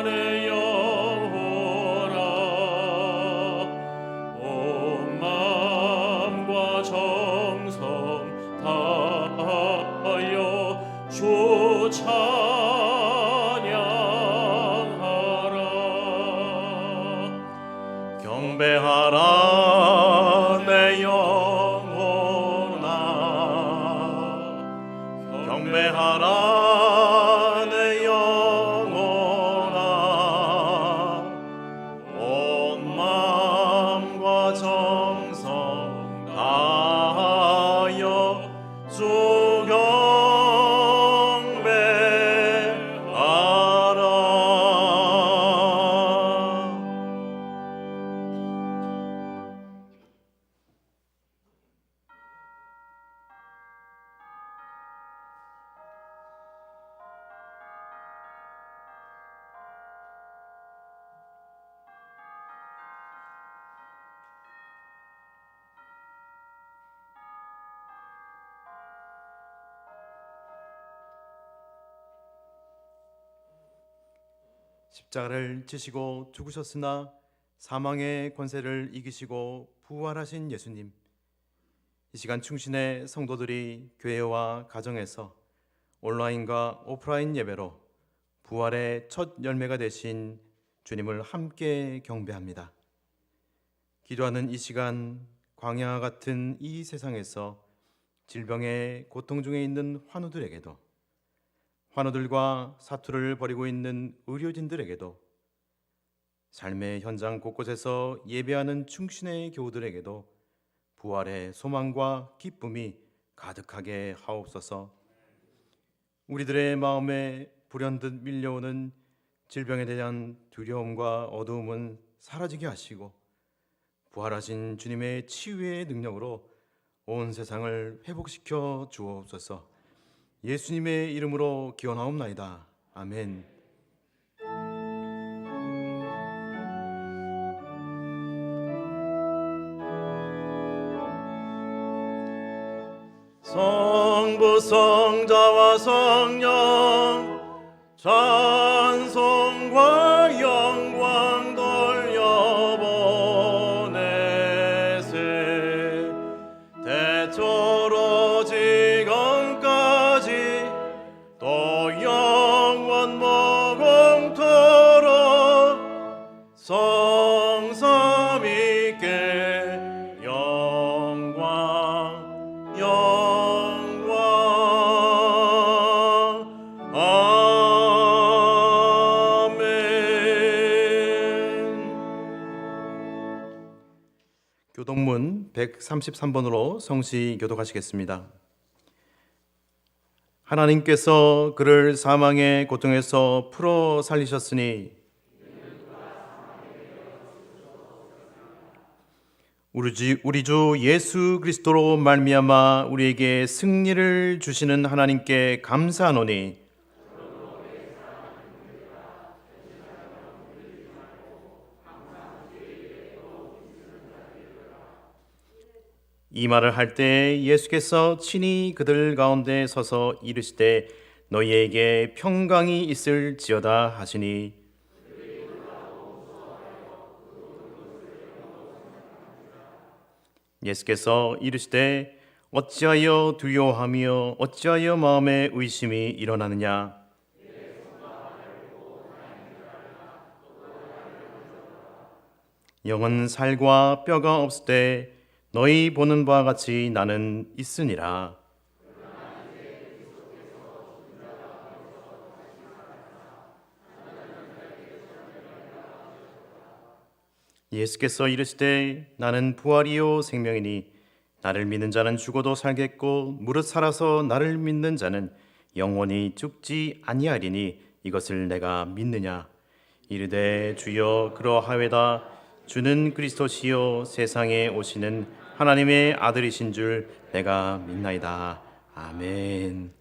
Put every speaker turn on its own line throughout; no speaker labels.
내 영혼아. 온 마음과 정성 다하여 주 찬양하라. 경배하라 내 영혼아. 경배하라 내 영혼아. 온 마음과 정성 다하여 주 경배하라.
십자가를 지시고 죽으셨으나 사망의 권세를 이기시고 부활하신 예수님, 이 시간 충신의 성도들이 교회와 가정에서 온라인과 오프라인 예배로 부활의 첫 열매가 되신 주님을 함께 경배합니다. 기도하는 이 시간, 광야와 같은 이 세상에서 질병의 고통 중에 있는 환우들에게도, 환우들과 사투를 벌이고 있는 의료진들에게도, 삶의 현장 곳곳에서 예배하는 충신의 교우들에게도 부활의 소망과 기쁨이 가득하게 하옵소서. 우리들의 마음에 불현듯 밀려오는 질병에 대한 두려움과 어두움은 사라지게 하시고, 부활하신 주님의 치유의 능력으로 온 세상을 회복시켜 주옵소서. 예수님의 이름으로 기원하옵나이다. 아멘.
성부 성자와 성령 찬송과 영광 돌려보내세. 대초로 지금까지 또 영원 무궁토록 성삼위께 영광 영광. 아멘.
교동문 133번으로 성시 교독하시겠습니다. 하나님께서 그를 사망의 고통에서 풀어 살리셨으니 우리 주 예수 그리스도로 말미암아 우리에게 승리를 주시는 하나님께 감사하노니, 이 말을 할 때 예수께서 친히 그들 가운데 서서 이르시되 너희에게 평강이 있을지어다 하시니, 예수께서 이르시되 어찌하여 두려워하며 어찌하여 마음에 의심이 일어나느냐. 영은 살과 뼈가 없을 때 너희 보는 바와 같이 나는 있으니라. 예수께서 이르시되 나는 부활이요 생명이니 나를 믿는 자는 죽어도 살겠고 무릇 살아서 나를 믿는 자는 영원히 죽지 아니하리니 이것을 내가 믿느냐. 이르되 주여 그러하외다. 주는 그리스도시요 세상에 오시는 하나님의 아들이신 줄 내가 믿나이다. 아멘.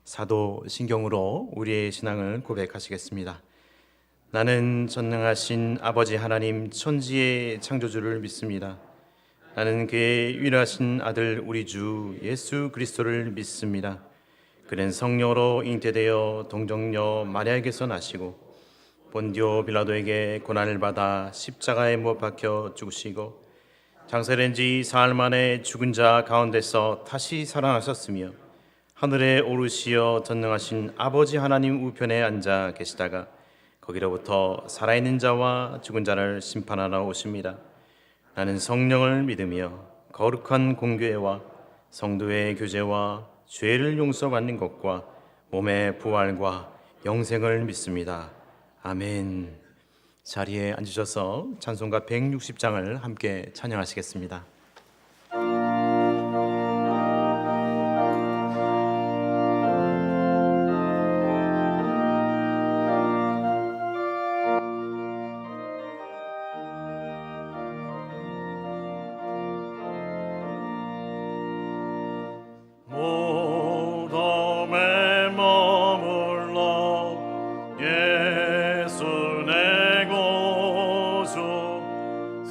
사도 신경으로 우리의 신앙을 고백하시겠습니다. 나는 전능하신 아버지 하나님 천지의 창조주를 믿습니다. 나는 그의 유일하신 아들 우리 주 예수 그리스도를 믿습니다. 그는 성령으로 잉태되어 동정녀 마리아에게서 나시고 본디오 빌라도에게 고난을 받아 십자가에 못 박혀 죽으시고 장사된 지 사흘 만에 죽은 자 가운데서 다시 살아나셨으며 하늘에 오르시어 전능하신 아버지 하나님 우편에 앉아 계시다가 거기로부터 살아있는 자와 죽은 자를 심판하러 오십니다. 나는 성령을 믿으며 거룩한 공교회와 성도의 교제와 죄를 용서받는 것과 몸의 부활과 영생을 믿습니다. 아멘. 자리에 앉으셔서 찬송가 160장을 함께 찬양하시겠습니다.
무덤에 머물러 예수 내 구주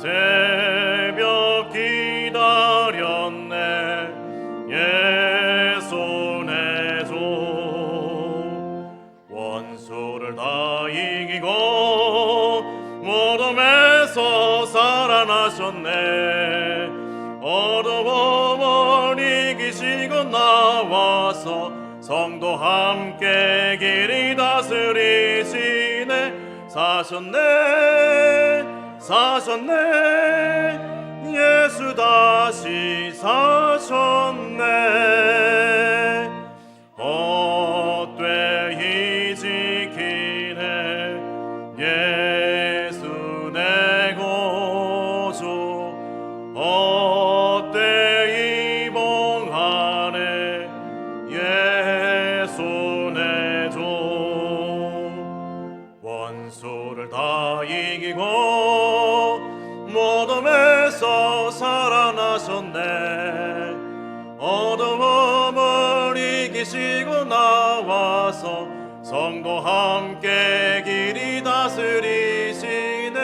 새벽 기다렸네 예수 내 주 원수를 다 이기고 무덤에서 살아나셨네 어두움을 이기시고 나와서 성도 함께 길이 다스리시네 사셨네 예수 다시 사셨네 헛되이 지키네 예수 내 구주 헛되이 봉하네 예수 내 주 원수를 다 이기고 무덤에서 살아나셨네 어두움을 이기시고 나와서 성도 함께 길이 다스리시네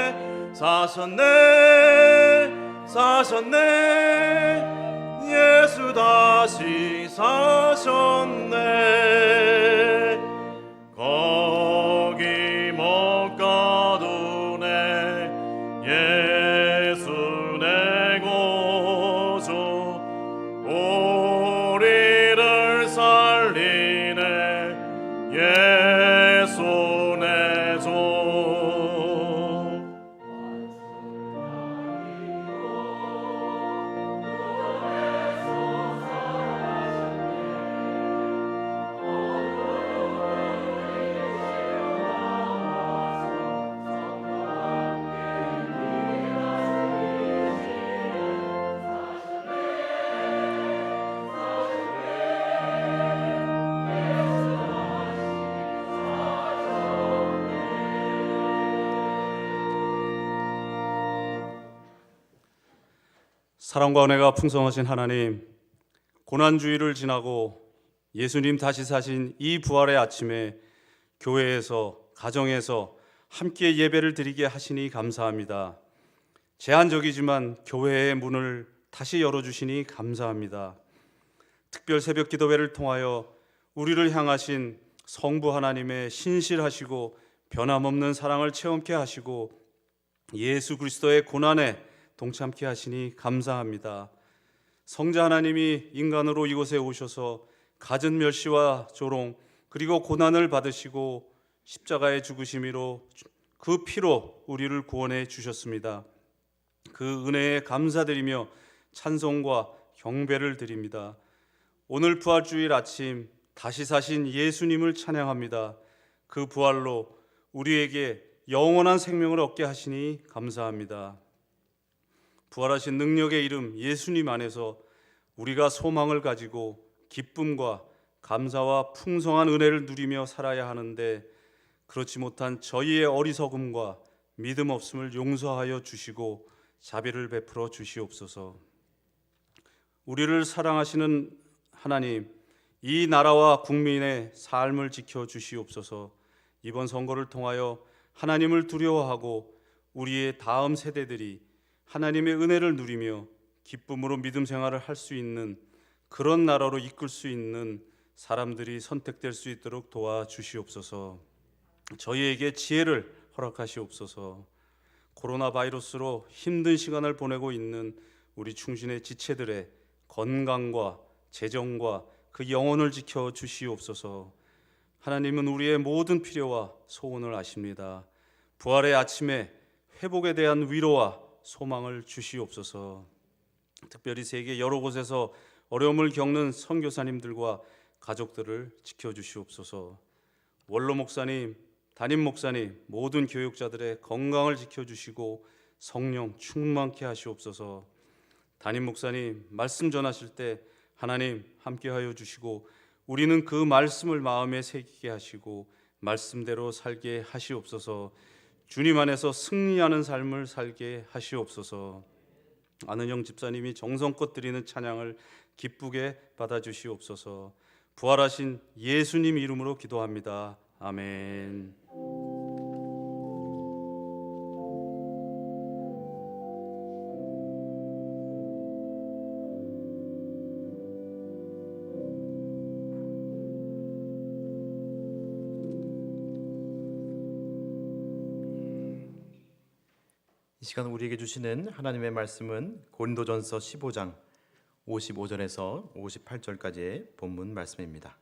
사셨네 예수 다시 사셨네 거기 못 가두네 예수 내 구주 우리를 살리네 예수 내 주
사랑과 은혜가 풍성하신 하나님, 고난주의를 지나고 예수님 다시 사신 이 부활의 아침에 교회에서, 가정에서 함께 예배를 드리게 하시니 감사합니다. 제한적이지만 교회의 문을 다시 열어주시니 감사합니다. 특별 새벽 기도회를 통하여 우리를 향하신 성부 하나님의 신실하시고 변함없는 사랑을 체험케 하시고 예수 그리스도의 고난에 동참케 하시니 감사합니다. 성자 하나님이 인간으로 이곳에 오셔서 갖은 멸시와 조롱 그리고 고난을 받으시고 십자가에 죽으심으로 그 피로 우리를 구원해 주셨습니다. 그 은혜에 감사드리며 찬송과 경배를 드립니다. 오늘 부활주일 아침 다시 사신 예수님을 찬양합니다. 그 부활로 우리에게 영원한 생명을 얻게 하시니 감사합니다. 부활하신 능력의 이름 예수님 안에서 우리가 소망을 가지고 기쁨과 감사와 풍성한 은혜를 누리며 살아야 하는데 그렇지 못한 저희의 어리석음과 믿음 없음을 용서하여 주시고 자비를 베풀어 주시옵소서. 우리를 사랑하시는 하나님, 이 나라와 국민의 삶을 지켜 주시옵소서. 이번 선거를 통하여 하나님을 두려워하고 우리의 다음 세대들이 하나님의 은혜를 누리며 기쁨으로 믿음 생활을 할 수 있는 그런 나라로 이끌 수 있는 사람들이 선택될 수 있도록 도와주시옵소서. 저희에게 지혜를 허락하시옵소서. 코로나 바이러스로 힘든 시간을 보내고 있는 우리 충신의 지체들의 건강과 재정과 그 영혼을 지켜 주시옵소서. 하나님은 우리의 모든 필요와 소원을 아십니다. 부활의 아침에 회복에 대한 위로와 소망을 주시옵소서. 특별히 세계 여러 곳에서 어려움을 겪는 선교사님들과 가족들을 지켜주시옵소서. 원로 목사님, 담임 목사님, 모든 교육자들의 건강을 지켜주시고 성령 충만케 하시옵소서. 담임 목사님 말씀 전하실 때 하나님 함께하여 주시고 우리는 그 말씀을 마음에 새기게 하시고 말씀대로 살게 하시옵소서. 주님 안에서 승리하는 삶을 살게 하시옵소서. 안은영 집사님이 정성껏 드리는 찬양을 기쁘게 받아주시옵소서. 부활하신 예수님 이름으로 기도합니다. 아멘.
이 시간 우리에게 주시는 하나님의 말씀은 고린도전서 15장 55절에서 58절까지의 본문 말씀입니다.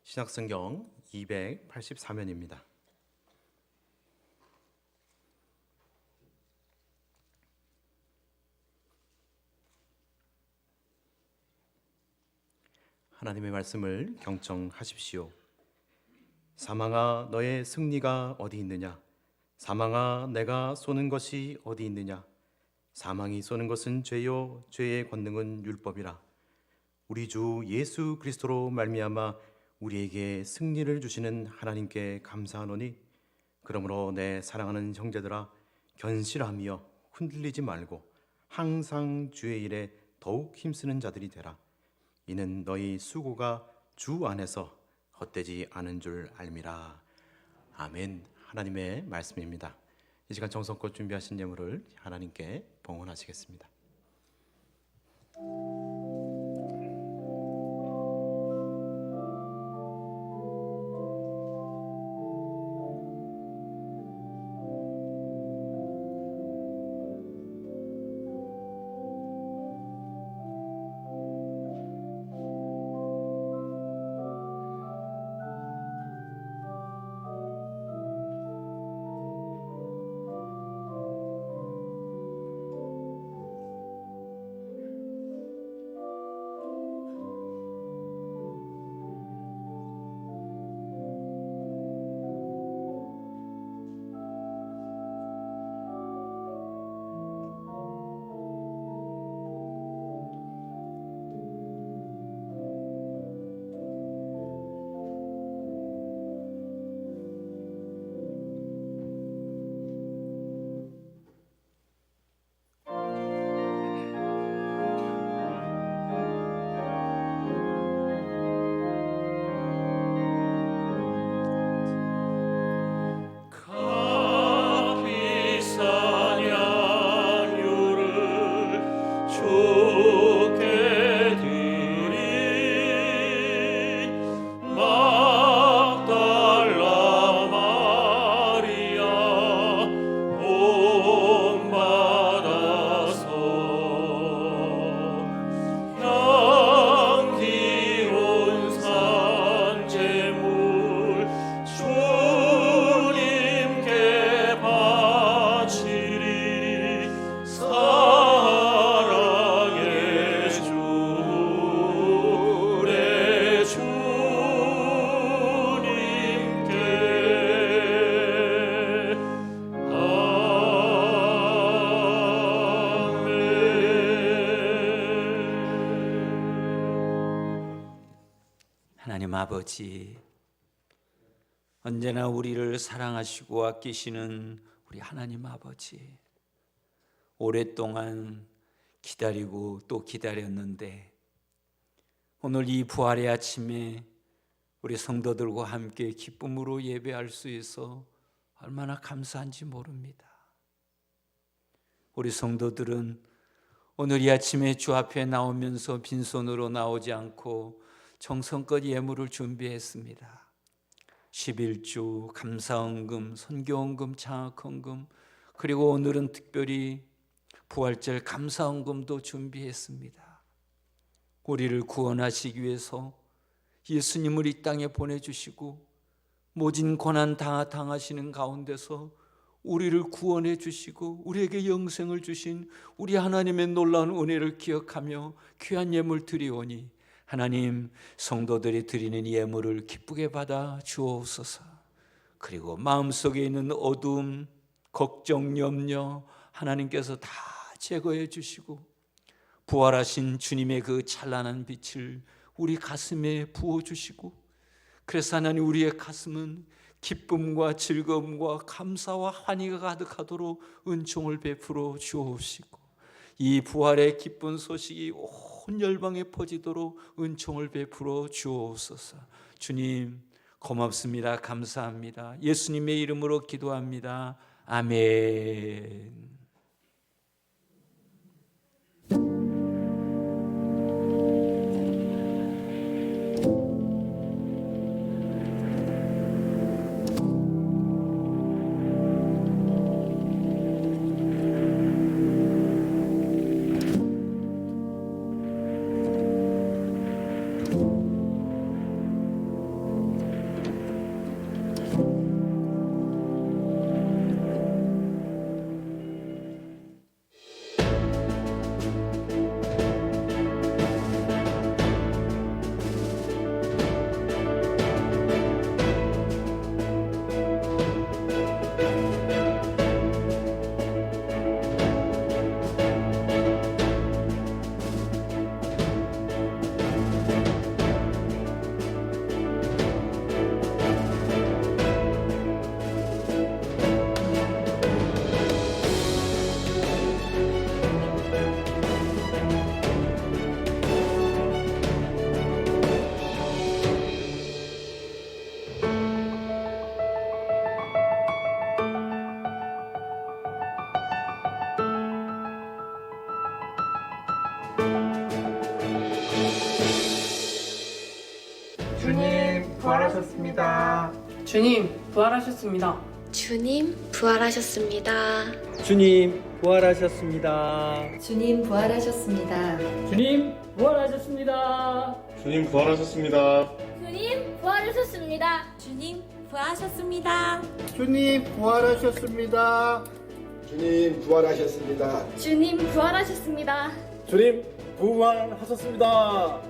신약성경 284면입니다. 하나님의 말씀을 경청하십시오. 사망아 너의 승리가 어디 있느냐? 사망아 내가 쏘는 것이 어디 있느냐? 사망이 쏘는 것은 죄요 죄의 권능은 율법이라. 우리 주 예수 그리스도로 말미암아 우리에게 승리를 주시는 하나님께 감사하노니 그러므로 내 사랑하는 형제들아 견실하며 흔들리지 말고 항상 주의 일에 더욱 힘쓰는 자들이 되라. 이는 너희 수고가 주 안에서 헛되지 않은 줄 알미라. 아멘. 하나님의 말씀입니다. 이 시간 정성껏 준비하신 예물을 하나님께 봉헌하시겠습니다.
하나님 아버지, 언제나 우리를 사랑하시고 아끼시는 우리 하나님 아버지, 오랫동안 기다리고 또 기다렸는데 오늘 이 부활의 아침에 우리 성도들과 함께 기쁨으로 예배할 수 있어 얼마나 감사한지 모릅니다. 우리 성도들은 오늘 이 아침에 주 앞에 나오면서 빈손으로 나오지 않고 정성껏 예물을 준비했습니다. 11주 감사헌금, 선교헌금, 장학헌금, 그리고 오늘은 특별히 부활절 감사헌금도 준비했습니다. 우리를 구원하시기 위해서 예수님을 이 땅에 보내주시고 모진 고난 다 당하시는 가운데서 우리를 구원해 주시고 우리에게 영생을 주신 우리 하나님의 놀라운 은혜를 기억하며 귀한 예물 드리오니 하나님, 성도들이 드리는 예물을 기쁘게 받아 주옵소서. 그리고 마음속에 있는 어두움, 걱정, 염려 하나님께서 다 제거해 주시고 부활하신 주님의 그 찬란한 빛을 우리 가슴에 부어주시고, 그래서 하나님, 우리의 가슴은 기쁨과 즐거움과 감사와 환희가 가득하도록 은총을 베풀어 주옵시고, 이 부활의 기쁜 소식이 온 열방에 퍼지도록 은총을 베풀어 주옵소서. 주님 고맙습니다. 감사합니다. 예수님의 이름으로 기도합니다. 아멘.
주님 부활하셨습니다.
주님 부활하셨습니다.
주님 부활하셨습니다.
주님 부활하셨습니다.
주님 부활하셨습니다.
주님 부활하셨습니다.
주님 부활하셨습니다.
주님 부활하셨습니다.
주님 부활하셨습니다.
주님 부활하셨습니다.
주님 부활하셨습니다.
주님 부활하셨습니다.
주님 부활하셨습니다.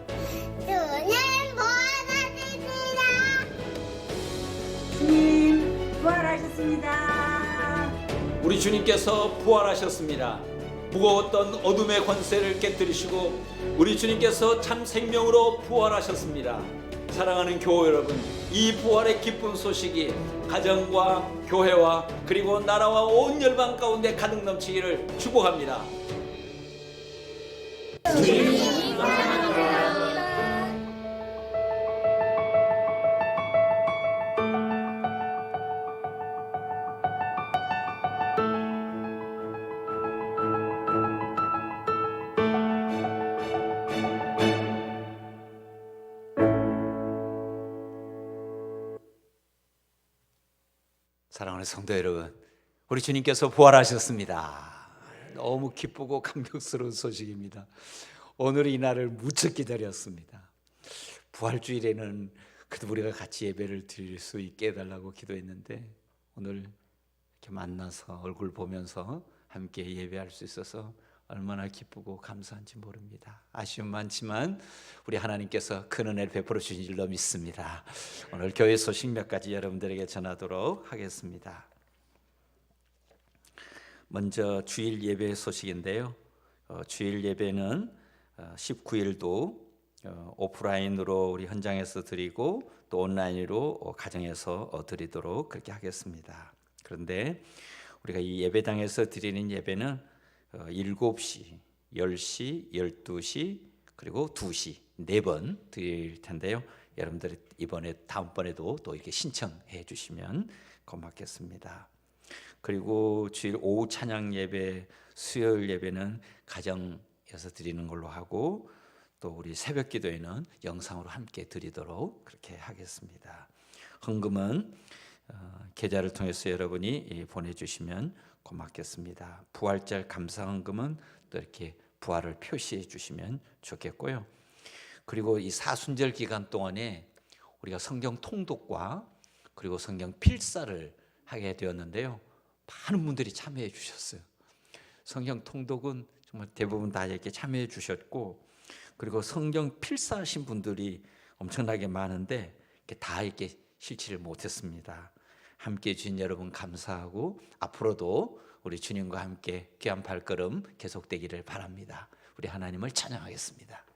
주님 부활하셨습니다.
우리 주님께서 부활하셨습니다. 무거웠던 어둠의 권세를 깨뜨리시고 우리 주님께서 참 생명으로 부활하셨습니다. 사랑하는 교회 여러분, 이 부활의 기쁜 소식이 가정과 교회와 그리고 나라와 온 열방 가운데 가득 넘치기를 축복합니다. 사랑하는 성도 여러분, 우리 주님께서 부활하셨습니다. 너무 기쁘고 감격스러운 소식입니다. 오늘 이 날을 무척 기다렸습니다. 부활주일에는 그래도 우리가 같이 예배를 드릴 수 있게 해달라고 기도했는데 오늘 이렇게 만나서 얼굴 보면서 함께 예배할 수 있어서 얼마나 기쁘고 감사한지 모릅니다. 아쉬움 많지만 우리 하나님께서 큰 은혜를 베풀어 주신 줄로 믿습니다. 오늘 교회 소식 몇 가지 여러분들에게 전하도록 하겠습니다. 먼저 주일 예배 소식인데요. 주일 예배는 19일도 오프라인으로 우리 현장에서 드리고 또 온라인으로 가정에서 드리도록 그렇게 하겠습니다. 그런데 우리가 이 예배당에서 드리는 예배는 7시, 10시, 12시 그리고 2시 4번 드릴 텐데요. 여러분들이 이번에 다음번에도 또 이렇게 신청해 주시면 고맙겠습니다. 그리고 주일 오후 찬양 예배, 수요일 예배는 가정에서 드리는 걸로 하고 또 우리 새벽 기도에는 영상으로 함께 드리도록 그렇게 하겠습니다. 헌금은 계좌를 통해서 여러분이 보내주시면 고맙겠습니다. 부활절 감사 헌금은 또 이렇게 부활을 표시해 주시면 좋겠고요. 그리고 이 사순절 기간 동안에 우리가 성경 통독과 그리고 성경 필사를 하게 되었는데요. 많은 분들이 참여해 주셨어요. 성경 통독은 정말 대부분 다 이렇게 참여해 주셨고, 그리고 성경 필사하신 분들이 엄청나게 많은데 다 이렇게 실치를 못했습니다. 함께해 주신 여러분 감사하고, 앞으로도 우리 주님과 함께 귀한 발걸음 계속되기를 바랍니다. 우리 하나님을 찬양하겠습니다.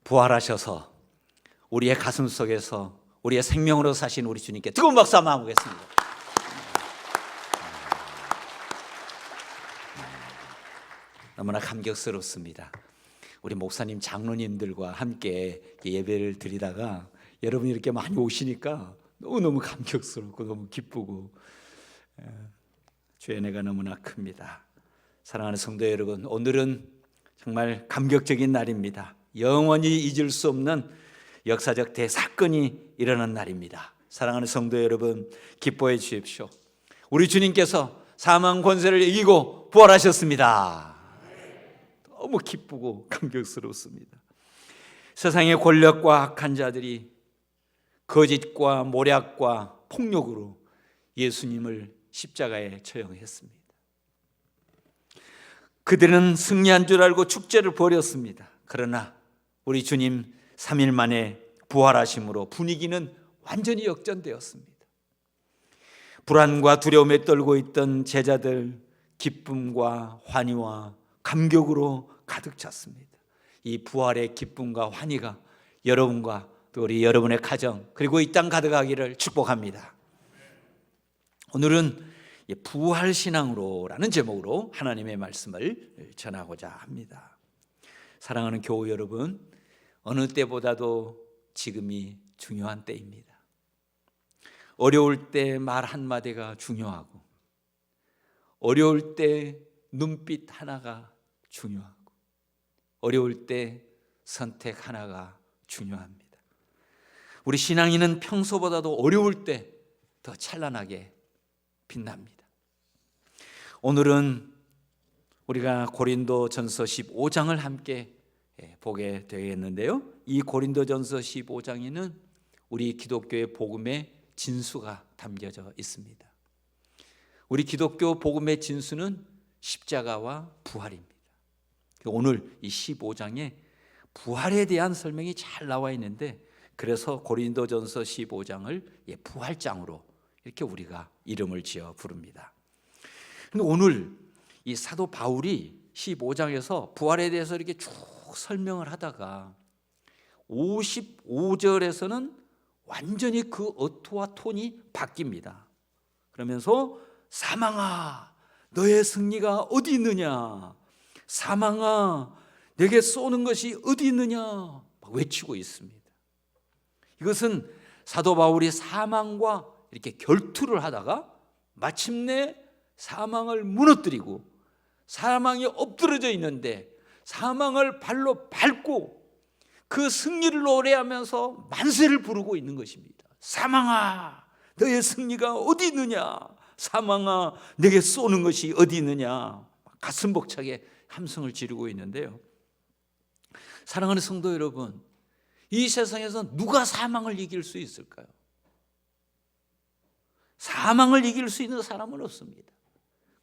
부활하셔서 우리의 가슴 속에서 우리의 생명으로 사신 우리 주님께 뜨거운 박수 한번 하겠습니다. 너무나 감격스럽습니다. 우리 목사님, 장로님들과 함께 예배를 드리다가 여러분이 이렇게 많이 오시니까 너무너무 감격스럽고 너무 기쁘고 주의 은혜가 너무나 큽니다. 사랑하는 성도 여러분, 오늘은 정말 감격적인 날입니다. 영원히 잊을 수 없는 역사적 대사건이 일어난 날입니다. 사랑하는 성도 여러분, 기뻐해 주십시오. 우리 주님께서 사망 권세를 이기고 부활하셨습니다. 너무 기쁘고 감격스럽습니다. 세상의 권력과 악한 자들이 거짓과 모략과 폭력으로 예수님을 십자가에 처형했습니다. 그들은 승리한 줄 알고 축제를 벌였습니다. 그러나 우리 주님 3일 만에 부활하심으로 분위기는 완전히 역전되었습니다. 불안과 두려움에 떨고 있던 제자들 기쁨과 환희와 감격으로 가득 찼습니다. 이 부활의 기쁨과 환희가 여러분과 또 우리 여러분의 가정 그리고 이 땅 가득하기를 축복합니다. 오늘은 부활신앙으로라는 제목으로 하나님의 말씀을 전하고자 합니다. 사랑하는 교우 여러분, 어느 때보다도 지금이 중요한 때입니다. 어려울 때 말 한마디가 중요하고, 어려울 때 눈빛 하나가 중요하고, 어려울 때 선택 하나가 중요합니다. 우리 신앙인은 평소보다도 어려울 때 더 찬란하게 빛납니다. 오늘은 우리가 고린도전서 15장을 함께 보게 되겠는데요, 이 고린도전서 15장에는 우리 기독교의 복음의 진수가 담겨져 있습니다. 우리 기독교 복음의 진수는 십자가와 부활입니다. 오늘 이 15장에 부활에 대한 설명이 잘 나와 있는데, 그래서 고린도전서 15장을 부활장으로 이렇게 우리가 이름을 지어 부릅니다. 근데 오늘 이 사도 바울이 15장에서 부활에 대해서 이렇게 쭉 설명을 하다가 55절에서는 완전히 그 어투와 톤이 바뀝니다. 그러면서 사망아 너의 승리가 어디 있느냐, 사망아 내게 쏘는 것이 어디 있느냐 막 외치고 있습니다. 이것은 사도 바울이 사망과 이렇게 결투를 하다가 마침내 사망을 무너뜨리고, 사망이 엎드러져 있는데 사망을 발로 밟고 그 승리를 노래하면서 만세를 부르고 있는 것입니다. 사망아 너의 승리가 어디 있느냐, 사망아 내게 쏘는 것이 어디 있느냐, 가슴 벅차게 함성을 지르고 있는데요, 사랑하는 성도 여러분, 이 세상에서 누가 사망을 이길 수 있을까요? 사망을 이길 수 있는 사람은 없습니다.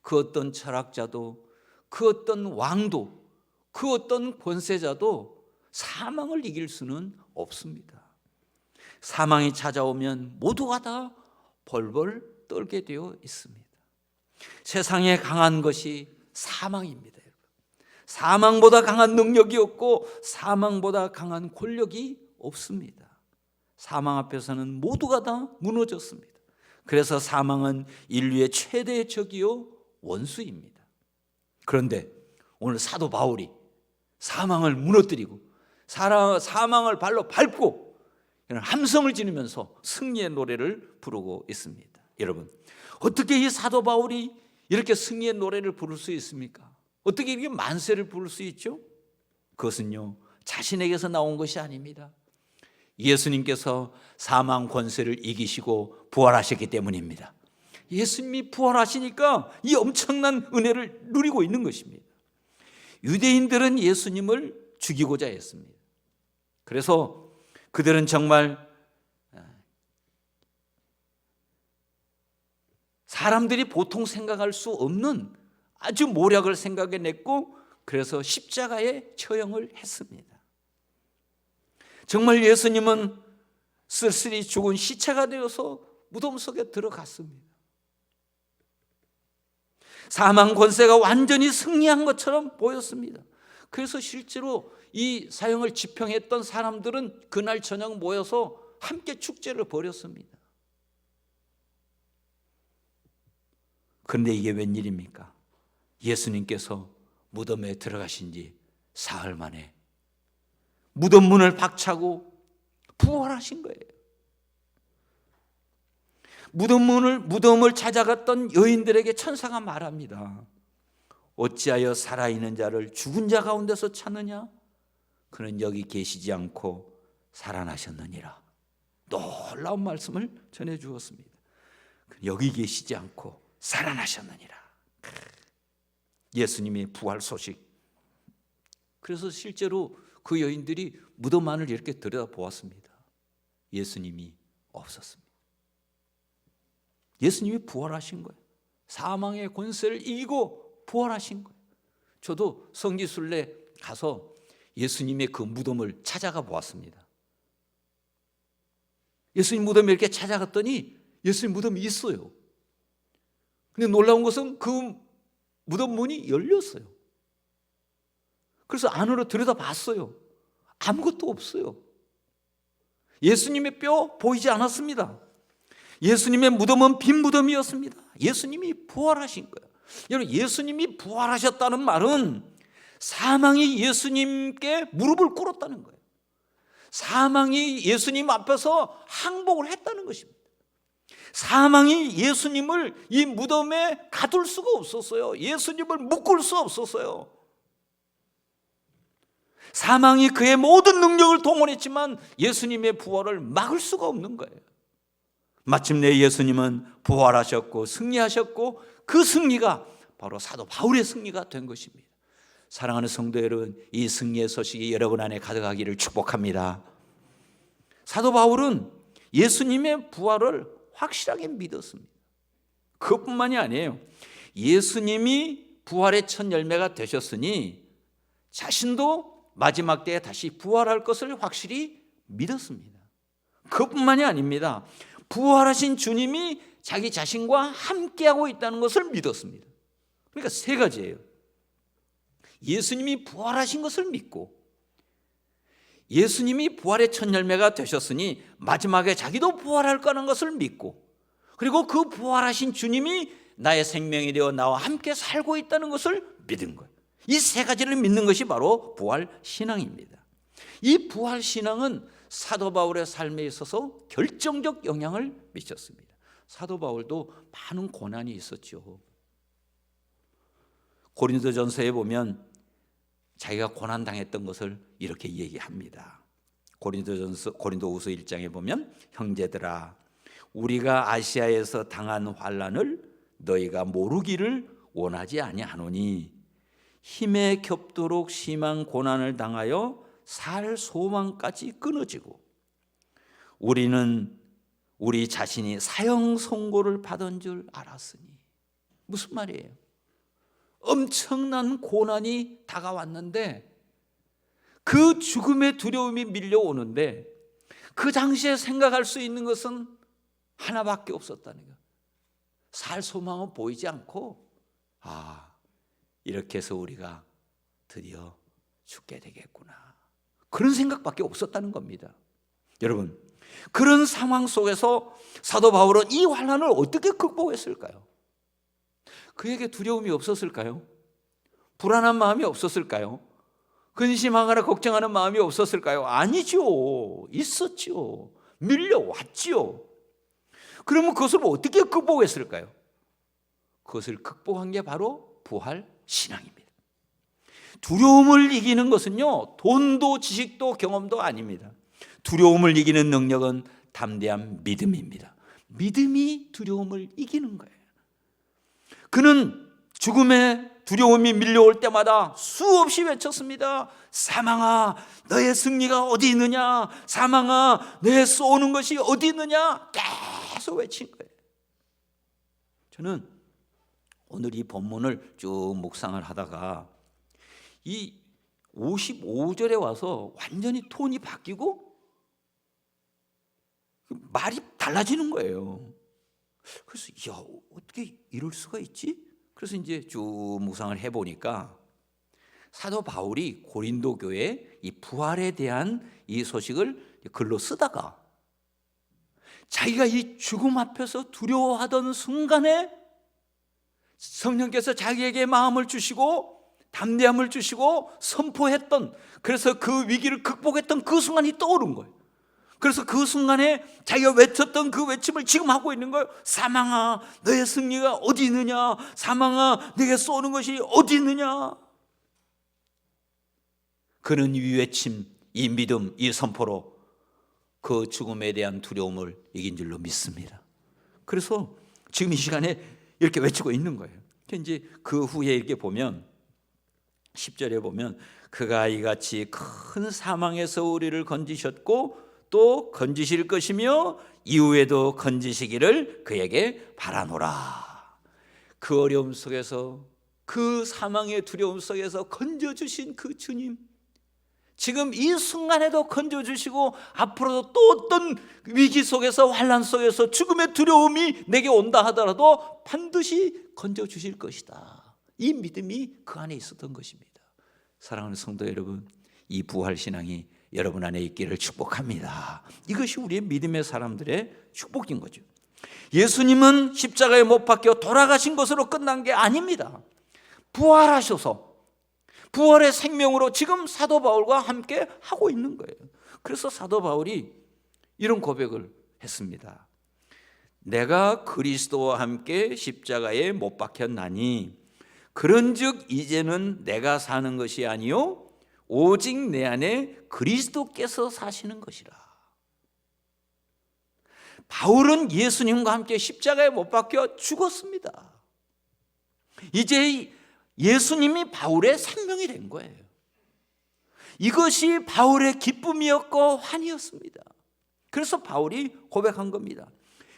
그 어떤 철학자도, 그 어떤 왕도, 그 어떤 권세자도 사망을 이길 수는 없습니다. 사망이 찾아오면 모두가 다 벌벌 떨게 되어 있습니다. 세상에 강한 것이 사망입니다. 사망보다 강한 능력이 없고 사망보다 강한 권력이 없습니다. 사망 앞에서는 모두가 다 무너졌습니다. 그래서 사망은 인류의 최대의 적이요 원수입니다. 그런데 오늘 사도 바울이 사망을 무너뜨리고 사망을 발로 밟고 함성을 지르면서 승리의 노래를 부르고 있습니다. 여러분, 어떻게 이 사도 바울이 이렇게 승리의 노래를 부를 수 있습니까? 어떻게 이렇게 만세를 부를 수 있죠? 그것은요, 자신에게서 나온 것이 아닙니다. 예수님께서 사망 권세를 이기시고 부활하셨기 때문입니다. 예수님이 부활하시니까 이 엄청난 은혜를 누리고 있는 것입니다. 유대인들은 예수님을 죽이고자 했습니다. 그래서 그들은 정말 사람들이 보통 생각할 수 없는 아주 모략을 생각해냈고, 그래서 십자가에 처형을 했습니다. 정말 예수님은 쓸쓸히 죽은 시체가 되어서 무덤 속에 들어갔습니다. 사망 권세가 완전히 승리한 것처럼 보였습니다. 그래서 실제로 이 사형을 집행했던 사람들은 그날 저녁 모여서 함께 축제를 벌였습니다. 그런데 이게 웬일입니까? 예수님께서 무덤에 들어가신 지 사흘 만에 무덤 문을 박차고 부활하신 거예요. 무덤을 찾아갔던 여인들에게 천사가 말합니다. 어찌하여 살아있는 자를 죽은 자 가운데서 찾느냐? 그는 여기 계시지 않고 살아나셨느니라. 놀라운 말씀을 전해 주었습니다. 여기 계시지 않고 살아나셨느니라. 예수님의 부활 소식. 그래서 실제로 그 여인들이 무덤 안을 이렇게 들여다보았습니다. 예수님이 없었습니다. 예수님이 부활하신 거예요. 사망의 권세를 이기고 부활하신 거예요. 저도 성지순례 가서 예수님의 그 무덤을 찾아가 보았습니다. 예수님 무덤에 이렇게 찾아갔더니 예수님 무덤이 있어요. 근데 놀라운 것은 그 무덤 문이 열렸어요. 그래서 안으로 들여다봤어요. 아무것도 없어요. 예수님의 뼈 보이지 않았습니다. 예수님의 무덤은 빈 무덤이었습니다. 예수님이 부활하신 거예요. 여러분, 예수님이 부활하셨다는 말은 사망이 예수님께 무릎을 꿇었다는 거예요. 사망이 예수님 앞에서 항복을 했다는 것입니다. 사망이 예수님을 이 무덤에 가둘 수가 없었어요. 예수님을 묶을 수 없었어요. 사망이 그의 모든 능력을 동원했지만 예수님의 부활을 막을 수가 없는 거예요. 마침내 예수님은 부활하셨고 승리하셨고 그 승리가 바로 사도 바울의 승리가 된 것입니다. 사랑하는 성도 여러분, 이 승리의 소식이 여러분 안에 가득하기를 축복합니다. 사도 바울은 예수님의 부활을 확실하게 믿었습니다. 그것뿐만이 아니에요. 예수님이 부활의 첫 열매가 되셨으니 자신도 마지막 때에 다시 부활할 것을 확실히 믿었습니다. 그것뿐만이 아닙니다. 부활하신 주님이 자기 자신과 함께하고 있다는 것을 믿었습니다. 그러니까 세 가지예요. 예수님이 부활하신 것을 믿고, 예수님이 부활의 첫 열매가 되셨으니 마지막에 자기도 부활할 거라는 것을 믿고, 그리고 그 부활하신 주님이 나의 생명이 되어 나와 함께 살고 있다는 것을 믿은 거예요. 이 세 가지를 믿는 것이 바로 부활 신앙입니다. 이 부활 신앙은 사도 바울의 삶에 있어서 결정적 영향을 미쳤습니다. 사도 바울도 많은 고난이 있었죠. 고린도전서에 보면 자기가 고난 당했던 것을 이렇게 얘기합니다. 고린도후서 1장에 보면 형제들아, 우리가 아시아에서 당한 환난을 너희가 모르기를 원하지 아니하노니 힘에 겹도록 심한 고난을 당하여 살 소망까지 끊어지고 우리는 우리 자신이 사형 선고를 받은 줄 알았으니. 무슨 말이에요? 엄청난 고난이 다가왔는데 그 죽음의 두려움이 밀려오는데 그 당시에 생각할 수 있는 것은 하나밖에 없었다는 거예요. 살 소망은 보이지 않고 이렇게 해서 우리가 드디어 죽게 되겠구나, 그런 생각밖에 없었다는 겁니다. 여러분, 그런 상황 속에서 사도 바울은 이 환난을 어떻게 극복했을까요? 그에게 두려움이 없었을까요? 불안한 마음이 없었을까요? 근심하거나 걱정하는 마음이 없었을까요? 아니죠. 있었죠. 밀려왔죠. 그러면 그것을 어떻게 극복했을까요? 그것을 극복한 게 바로 부활 신앙입니다. 두려움을 이기는 것은요, 돈도 지식도 경험도 아닙니다. 두려움을 이기는 능력은 담대한 믿음입니다. 믿음이 두려움을 이기는 거예요. 그는 죽음의 두려움이 밀려올 때마다 수없이 외쳤습니다. 사망아, 너의 승리가 어디 있느냐? 사망아, 너의 쏘는 것이 어디 있느냐? 계속 외친 거예요. 저는 오늘 이 본문을 쭉 묵상을 하다가 이 55절에 와서 완전히 톤이 바뀌고 말이 달라지는 거예요. 그래서 어떻게 이럴 수가 있지? 그래서 이제 쭉 묵상을 해보니까 사도 바울이 고린도 교회에 이 부활에 대한 이 소식을 글로 쓰다가 자기가 이 죽음 앞에서 두려워하던 순간에 성령께서 자기에게 마음을 주시고 담대함을 주시고 선포했던, 그래서 그 위기를 극복했던 그 순간이 떠오른 거예요. 그래서 그 순간에 자기가 외쳤던 그 외침을 지금 하고 있는 거예요. 사망아 너의 승리가 어디 있느냐, 사망아 내게 쏘는 것이 어디 있느냐. 그는 이 외침, 이 믿음, 이 선포로 그 죽음에 대한 두려움을 이긴 줄로 믿습니다. 그래서 지금 이 시간에 이렇게 외치고 있는 거예요. 이제 그 후에 이렇게 보면 10절에 보면 그가 이같이 큰 사망에서 우리를 건지셨고 또 건지실 것이며 이후에도 건지시기를 그에게 바라노라. 그 어려움 속에서, 그 사망의 두려움 속에서 건져주신 그 주님, 지금 이 순간에도 건져주시고 앞으로도 또 어떤 위기 속에서, 환난 속에서 죽음의 두려움이 내게 온다 하더라도 반드시 건져주실 것이다. 이 믿음이 그 안에 있었던 것입니다. 사랑하는 성도 여러분, 이 부활신앙이 여러분 안에 있기를 축복합니다. 이것이 우리의 믿음의 사람들의 축복인 거죠. 예수님은 십자가에 못 박혀 돌아가신 것으로 끝난 게 아닙니다. 부활하셔서 부활의 생명으로 지금 사도 바울과 함께 하고 있는 거예요. 그래서 사도 바울이 이런 고백을 했습니다. 내가 그리스도와 함께 십자가에 못 박혔나니 그런즉 이제는 내가 사는 것이 아니요 오직 내 안에 그리스도께서 사시는 것이라. 바울은 예수님과 함께 십자가에 못 박혀 죽었습니다. 이제 예수님이 바울의 생명이 된 거예요. 이것이 바울의 기쁨이었고 환희였습니다. 그래서 바울이 고백한 겁니다.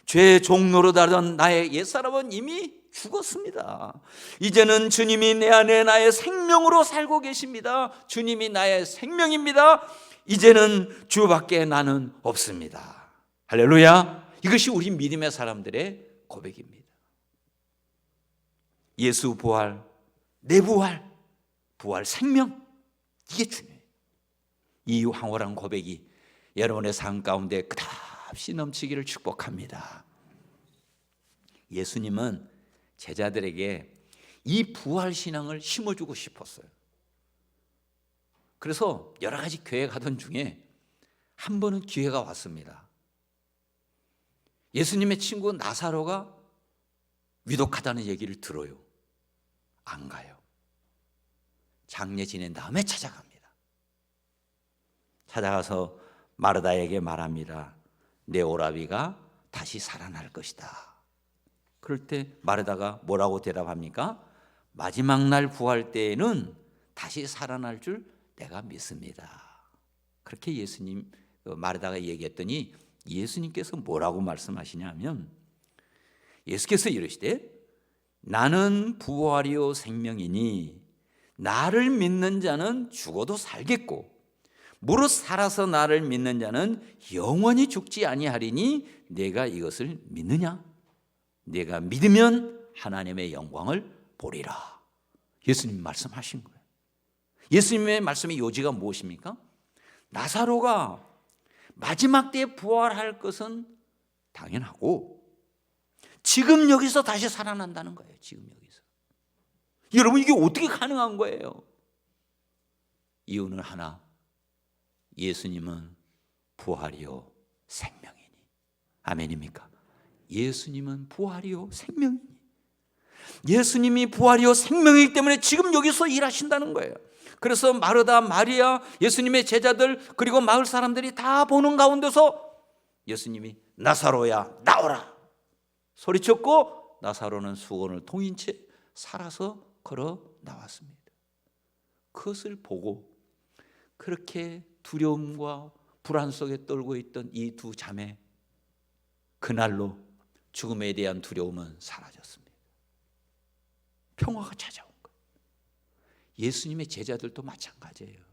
죄의 종로로 다던 나의 옛사람은 이미 죽었습니다. 이제는 주님이 내 안에 나의 생명으로 살고 계십니다. 주님이 나의 생명입니다. 이제는 주밖에 나는 없습니다. 할렐루야. 이것이 우리 믿음의 사람들의 고백입니다. 예수 부활, 내 부활, 부활 생명, 이게 중요해요. 이 황홀한 고백이 여러분의 삶 가운데 끝없이 넘치기를 축복합니다. 예수님은 제자들에게 이 부활 신앙을 심어주고 싶었어요. 그래서 여러 가지 교회 가던 중에 한 번은 기회가 왔습니다. 예수님의 친구 나사로가 위독하다는 얘기를 들어요. 안 가요. 장례 지낸 다음에 찾아갑니다. 찾아가서 마르다에게 말합니다. 내 오라비가 다시 살아날 것이다. 그럴 때 마르다가 뭐라고 대답합니까? 마지막 날 부활 때에는 다시 살아날 줄 내가 믿습니다. 그렇게 예수님 마르다가 얘기했더니 예수님께서 뭐라고 말씀하시냐면 예수께서 이르시되 나는 부활이요 생명이니 나를 믿는 자는 죽어도 살겠고 무릇 살아서 나를 믿는 자는 영원히 죽지 아니하리니 내가 이것을 믿느냐? 내가 믿으면 하나님의 영광을 보리라. 예수님 말씀하신 거예요. 예수님의 말씀의 요지가 무엇입니까? 나사로가 마지막 때에 부활할 것은 당연하고 지금 여기서 다시 살아난다는 거예요. 지금 여기서. 여러분 이게 어떻게 가능한 거예요? 이유는 하나. 예수님은 부활이요 생명이니. 아멘입니까? 예수님은 부활이요 생명이니. 예수님이 부활이요 생명이기 때문에 지금 여기서 일하신다는 거예요. 그래서 마르다, 마리아, 예수님의 제자들 그리고 마을 사람들이 다 보는 가운데서 예수님이 나사로야 나오라 소리쳤고 나사로는 수건을 통인 채 살아서 걸어 나왔습니다. 그것을 보고 그렇게 두려움과 불안 속에 떨고 있던 이 두 자매, 그날로 죽음에 대한 두려움은 사라졌습니다. 평화가 찾아온 거예요. 예수님의 제자들도 마찬가지예요.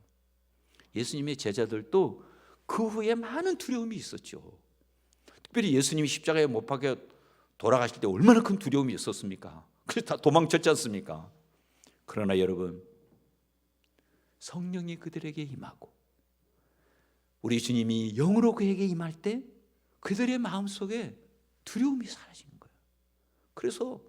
예수님의 제자들도 그 후에 많은 두려움이 있었죠. 특별히 예수님이 십자가에 못 박혀 돌아가실 때 얼마나 큰 두려움이 있었습니까? 그래서 다 도망쳤지 않습니까? 그러나 여러분, 성령이 그들에게 임하고 우리 주님이 영으로 그에게 임할 때 그들의 마음속에 두려움이 사라지는 거예요. 그래서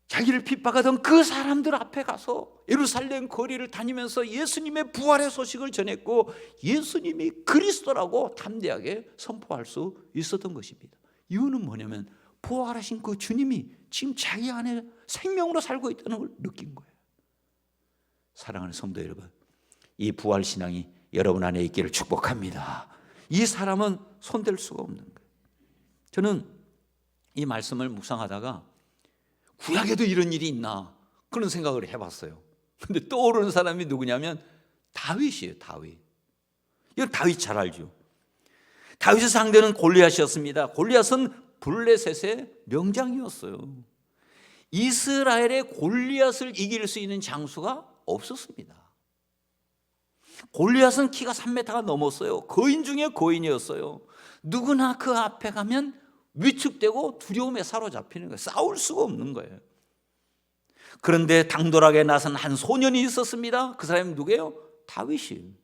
자기를 핍박하던 그 사람들 앞에 가서 예루살렘 거리를 다니면서 예수님의 부활의 소식을 전했고 예수님이 그리스도라고 담대하게 선포할 수 있었던 것입니다. 이유는 뭐냐면 부활하신 그 주님이 지금 자기 안에 생명으로 살고 있다는 걸 느낀 거예요. 사랑하는 성도 여러분, 이 부활 신앙이 여러분 안에 있기를 축복합니다. 이 사람은 손댈 수가 없는 거예요. 저는 이 말씀을 묵상하다가 구약에도 이런 일이 있나 그런 생각을 해봤어요. 근데 떠오르는 사람이 누구냐면 다윗이에요. 다윗. 이건 다윗 잘 알죠. 다윗의 상대는 골리앗이었습니다. 골리앗은 블레셋의 명장이었어요. 이스라엘의 골리앗을 이길 수 있는 장수가 없었습니다. 골리앗은 키가 3m가 넘었어요. 거인 중에 거인이었어요. 누구나 그 앞에 가면 위축되고 두려움에 사로잡히는 거예요. 싸울 수가 없는 거예요. 그런데 당돌하게 나선 한 소년이 있었습니다. 그 사람이 누구예요? 다윗이.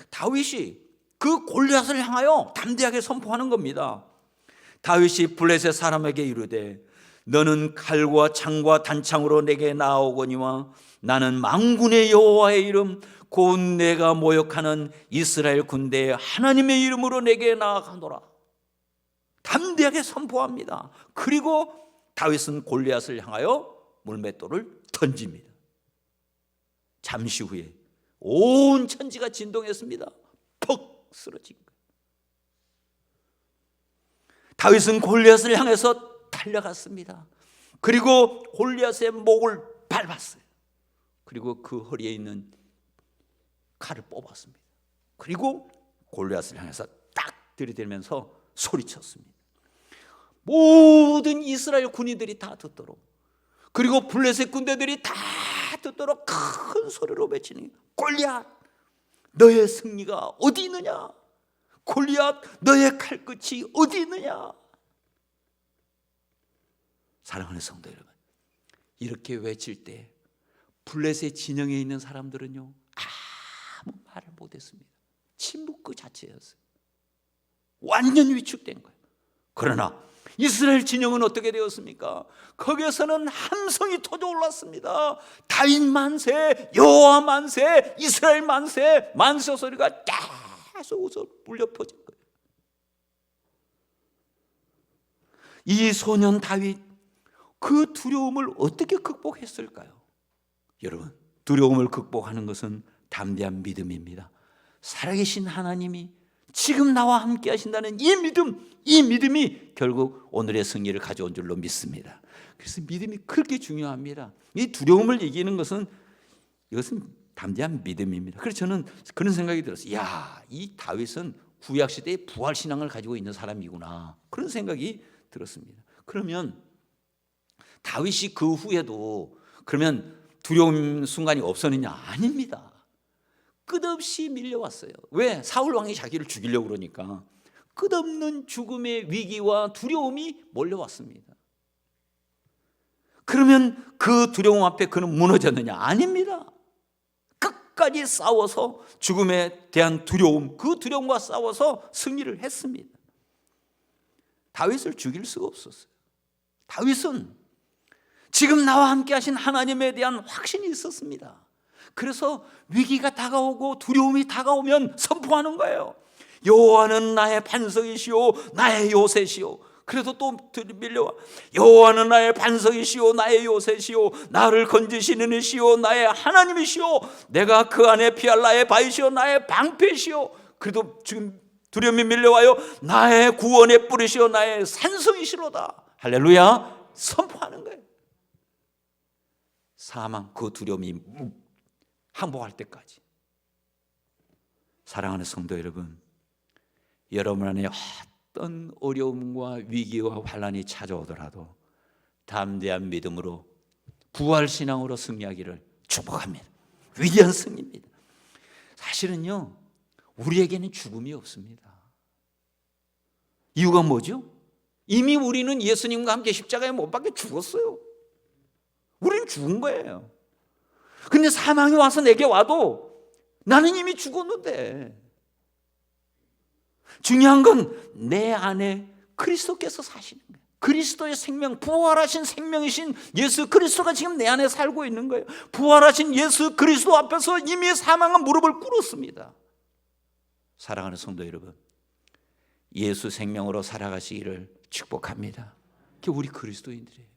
다윗이 그 골리앗을 향하여 담대하게 선포하는 겁니다. 다윗이 블레셋 사람에게 이르되 너는 칼과 창과 단창으로 내게 나아오거니와 나는 만군의 여호와의 이름 곧 내가 모욕하는 이스라엘 군대의 하나님의 이름으로 내게 나아가노라. 담대하게 선포합니다. 그리고 다윗은 골리앗을 향하여 물맷돌을 던집니다. 잠시 후에 온 천지가 진동했습니다. 퍽 쓰러진 거예요. 다윗은 골리앗을 향해서 달려갔습니다. 그리고 골리앗의 목을 밟았어요. 그리고 그 허리에 있는 칼을 뽑았습니다. 그리고 골리앗을 향해서 딱 들이대면서 소리쳤습니다. 모든 이스라엘 군인들이 다 듣도록, 그리고 블레셋 군대들이 다 듣도록 큰 소리로 외치는 골리앗 너의 승리가 어디 있느냐? 골리앗 너의 칼끝이 어디 있느냐? 사랑하는 성도 여러분, 이렇게 외칠 때 블레셋 진영에 있는 사람들은요 아무 말을 못했습니다. 침묵 그 자체였어요. 완전 위축된 거예요. 그러나 이스라엘 진영은 어떻게 되었습니까? 거기에서는 함성이 터져 올랐습니다. 다윗 만세, 여호와 만세, 이스라엘 만세, 만세 소리가 계속 웃어 울려 퍼진 거예요. 이 소년 다윗, 그 두려움을 어떻게 극복했을까요? 여러분, 두려움을 극복하는 것은 담대한 믿음입니다. 살아계신 하나님이 지금 나와 함께 하신다는 이 믿음이 결국 오늘의 승리를 가져온 줄로 믿습니다. 그래서 믿음이 그렇게 중요합니다. 이 두려움을 이기는 것은 이것은 담대한 믿음입니다. 그래서 저는 그런 생각이 들었어요. 야, 이 다윗은 구약 시대의 부활 신앙을 가지고 있는 사람이구나. 그런 생각이 들었습니다. 그러면 다윗이 그 후에도 그러면 두려움 순간이 없었느냐? 아닙니다. 끝없이 밀려왔어요. 왜? 사울 왕이 자기를 죽이려고 그러니까 끝없는 죽음의 위기와 두려움이 몰려왔습니다. 그러면 그 두려움 앞에 그는 무너졌느냐? 아닙니다. 끝까지 싸워서 죽음에 대한 두려움, 그 두려움과 싸워서 승리를 했습니다. 다윗을 죽일 수가 없었어요. 다윗은 지금 나와 함께 하신 하나님에 대한 확신이 있었습니다. 그래서 위기가 다가오고 두려움이 다가오면 선포하는 거예요. 여호와는 나의 반석이시오 나의 요새시오. 그래도 또 밀려와 여호와는 나의 반석이시오 나의 요새시오 나를 건지시는 이시오 나의 하나님이시오 내가 그 안에 피할 나의 바위시오 나의 방패시오. 그래도 지금 두려움이 밀려와요. 나의 구원의 뿌리시오 나의 산성이시로다. 할렐루야. 선포하는 거예요. 사망 그 두려움이 항복할 때까지. 사랑하는 성도 여러분, 여러분 안에 어떤 어려움과 위기와 환난이 찾아오더라도 담대한 믿음으로 부활신앙으로 승리하기를 축복합니다. 위대한 승리입니다. 사실은요, 우리에게는 죽음이 없습니다. 이유가 뭐죠? 이미 우리는 예수님과 함께 십자가에 못 박혀 죽었어요. 우리는 죽은 거예요. 근데 사망이 와서 내게 와도 나는 이미 죽었는데, 중요한 건 내 안에 그리스도께서 사시는 거예요. 그리스도의 생명, 부활하신 생명이신 예수 그리스도가 지금 내 안에 살고 있는 거예요. 부활하신 예수 그리스도 앞에서 이미 사망은 무릎을 꿇었습니다. 사랑하는 성도 여러분, 예수 생명으로 살아가시기를 축복합니다. 그게 우리 그리스도인들이에요.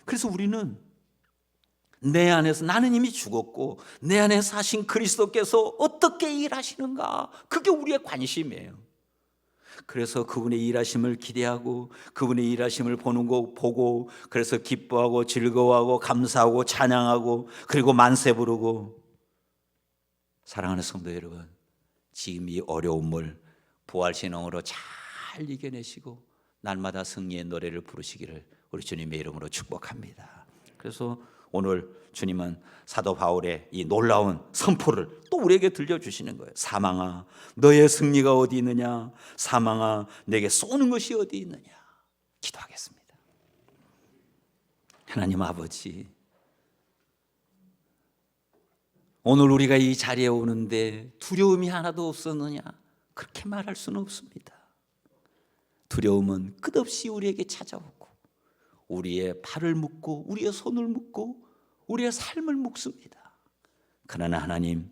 그래서 우리는 내 안에서, 나는 이미 죽었고 내 안에 사신 그리스도께서 어떻게 일하시는가, 그게 우리의 관심이에요. 그래서 그분의 일하심을 기대하고 그분의 일하심을 보는 거 보고, 그래서 기뻐하고 즐거워하고 감사하고 찬양하고 그리고 만세 부르고. 사랑하는 성도 여러분, 지금 이 어려움을 부활신앙으로 잘 이겨내시고 날마다 승리의 노래를 부르시기를 우리 주님의 이름으로 축복합니다. 그래서 오늘 주님은 사도 바울의 이 놀라운 선포를 또 우리에게 들려주시는 거예요. 사망아, 너의 승리가 어디 있느냐? 사망아, 내게 쏘는 것이 어디 있느냐? 기도하겠습니다. 하나님 아버지, 오늘 우리가 이 자리에 오는데 두려움이 하나도 없었느냐? 그렇게 말할 수는 없습니다. 두려움은 끝없이 우리에게 찾아오고 우리의 발을 묶고 우리의 손을 묶고 우리의 삶을 묶습니다. 그러나 하나님,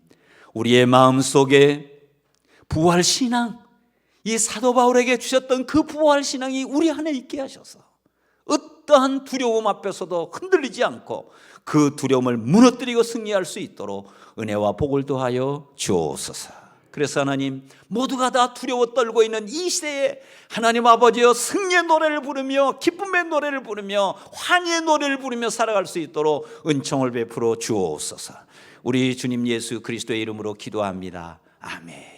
우리의 마음속에 부활신앙, 이 사도 바울에게 주셨던 그 부활신앙이 우리 안에 있게 하셔서 어떠한 두려움 앞에서도 흔들리지 않고 그 두려움을 무너뜨리고 승리할 수 있도록 은혜와 복을 더하여 주옵소서. 그래서 하나님, 모두가 다 두려워 떨고 있는 이 시대에 하나님 아버지여 승리의 노래를 부르며 기쁨의 노래를 부르며 환희의 노래를 부르며 살아갈 수 있도록 은총을 베풀어 주옵소서. 우리 주님 예수 그리스도의 이름으로 기도합니다. 아멘.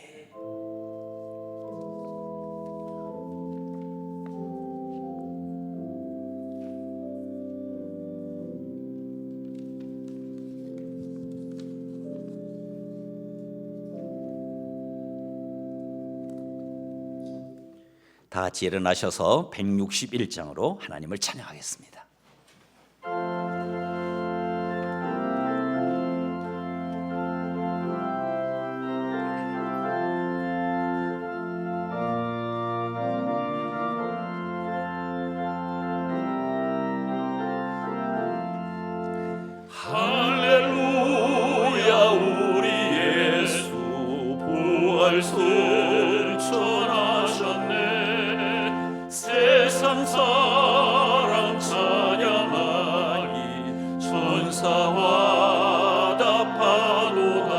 다 같이 일어나셔서 161장으로 하나님을 찬양하겠습니다.
할렐루야, 우리 예수 부활 승천하셨네. 세상 사람 찬양하니 천사와 답하도다.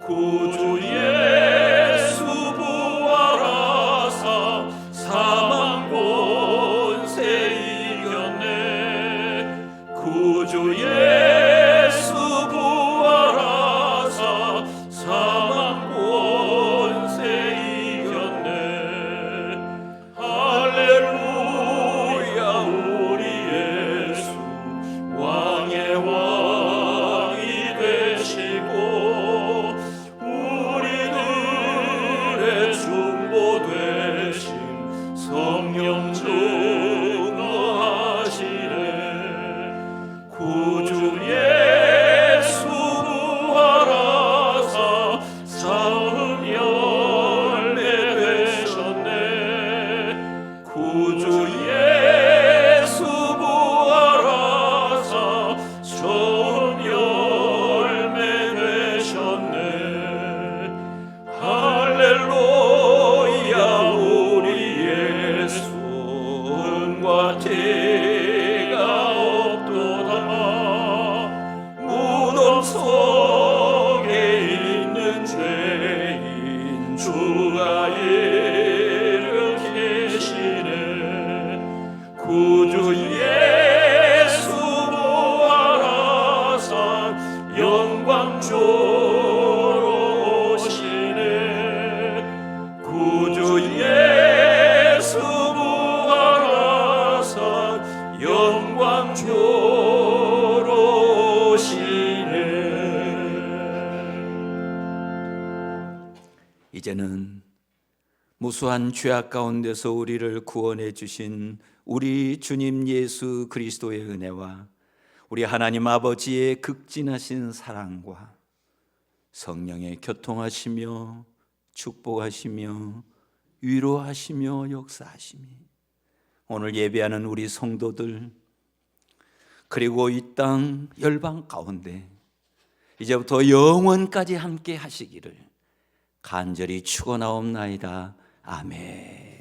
구주 예수 부활하사 사망 권세 이겼네. 구주 예수 부활하사 사망 권세 이겼네. 할렐루야, 우리 예수 왕의 왕이 되시고 우리들의 중보 되신 성령 증거하시네. 구주 예수 부활하사 사흘 열매 되셨네. 구주 예수 부활하사 처음 열매 되셨네. 할렐루야, 우리 예수 은과 죄가 없도다. 무덤 속에 있는 죄인 주가 일으키시네. 구주 예수 부활하사 영광조로 오시네. 구주 예수 부활하사 영광조로 오시네.
이제는 무수한 죄악 가운데서 우리를 구원해 주신 우리 주님 예수 그리스도의 은혜와 우리 하나님 아버지의 극진하신 사랑과 성령의 교통하시며 축복하시며 위로하시며 역사하심이 오늘 예배하는 우리 성도들 그리고 이 땅 열방 가운데 이제부터 영원까지 함께 하시기를 간절히 축원하옵나이다. 아멘.